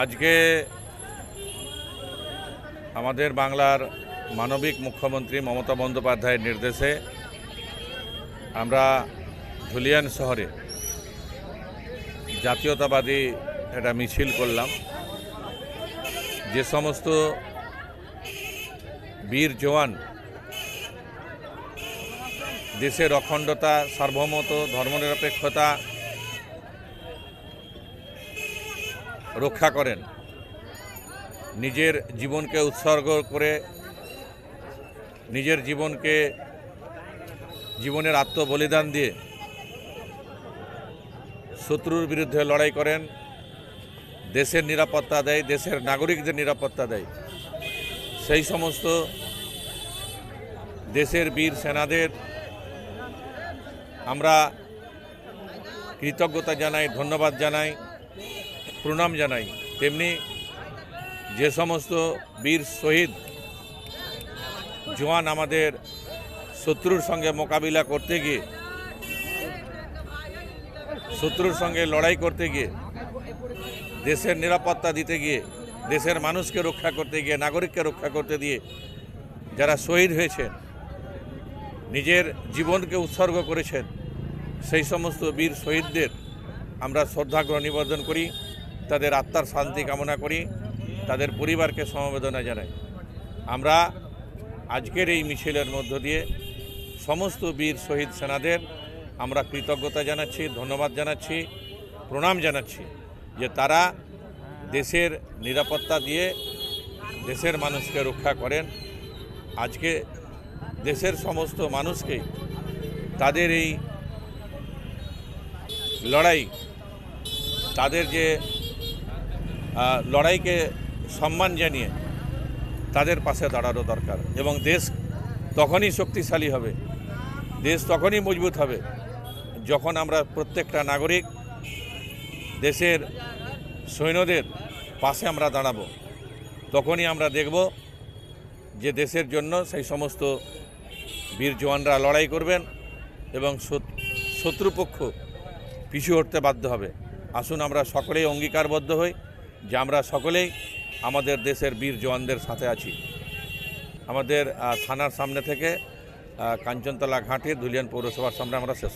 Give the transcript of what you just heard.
আজকে আমাদের বাংলার মানবিক মুখ্যমন্ত্রী মমতা বন্দ্যোপাধ্যায়ের নির্দেশে আমরা ধুলিয়ান শহরে জাতীয়তাবাদী একটা মিছিল করলাম। যে সমস্ত বীর জওয়ান দেশের অখণ্ডতা, সার্বভৌমত্ব, ধর্মনিরপেক্ষতা রক্ষা করেন, নিজের জীবনকে উৎসর্গ করে নিজের জীবনের আত্মবলিদান দিয়ে শত্রুর বিরুদ্ধে লড়াই করেন, দেশের নিরাপত্তা দেয়, দেশের নাগরিকদের নিরাপত্তা দেয়, সেই সমস্ত দেশের বীর সেনাদের আমরা কৃতজ্ঞতা জানাই, ধন্যবাদ জানাই, প্রণাম জানাই। তেমনি যে সমস্ত বীর শহীদ জওয়ান আমাদের শত্রুর সঙ্গে মোকাবিলা করতে গিয়ে, শত্রুর সঙ্গে লড়াই করতে গিয়ে, দেশের নিরাপত্তা দিতে গিয়ে, দেশের মানুষকে রক্ষা করতে গিয়ে, নাগরিককে রক্ষা করতে দিয়ে যারা শহীদ হয়েছেন, নিজের জীবনকে উৎসর্গ করেছেন, সেই সমস্ত বীর শহীদদের আমরা শ্রদ্ধাগ্রহ নিবেদন করি, তাদের আত্মার শান্তি কামনা করি, তাদের পরিবারকে সমবেদনা জানাই। আমরা আজকের এই মিছিলের মধ্য দিয়ে সমস্ত বীর শহীদ সেনাদের আমরা কৃতজ্ঞতা জানাচ্ছি, ধন্যবাদ জানাচ্ছি, প্রণাম জানাচ্ছি যে তারা দেশের নিরাপত্তা দিয়ে দেশের মানুষকে রক্ষা করেন। আজকে দেশের সমস্ত মানুষকে তাদের এই লড়াই, তাদের যে লড়াইকে সম্মান জানিয়ে তাদের পাশে দাঁড়ানো দরকার। এবং দেশ তখনই শক্তিশালী হবে, দেশ তখনই মজবুত হবে যখন আমরা প্রত্যেকটা নাগরিক দেশের সৈন্যদের পাশে আমরা দাঁড়াবো। তখনই আমরা দেখব যে দেশের জন্য সেই সমস্ত বীর জওয়ানরা লড়াই করবেন এবং শত্রুপক্ষ পিছু হটতে বাধ্য হবে। আসুন আমরা সকলেই অঙ্গীকারবদ্ধ হই যে আমরা সকলেই আমাদের দেশের বীর জওয়ানদের সাথে আছি। আমাদের থানার সামনে থেকে কাঞ্চনতলা ঘাটে ধুলিয়ান পৌরসভার সামনে আমরা শেষ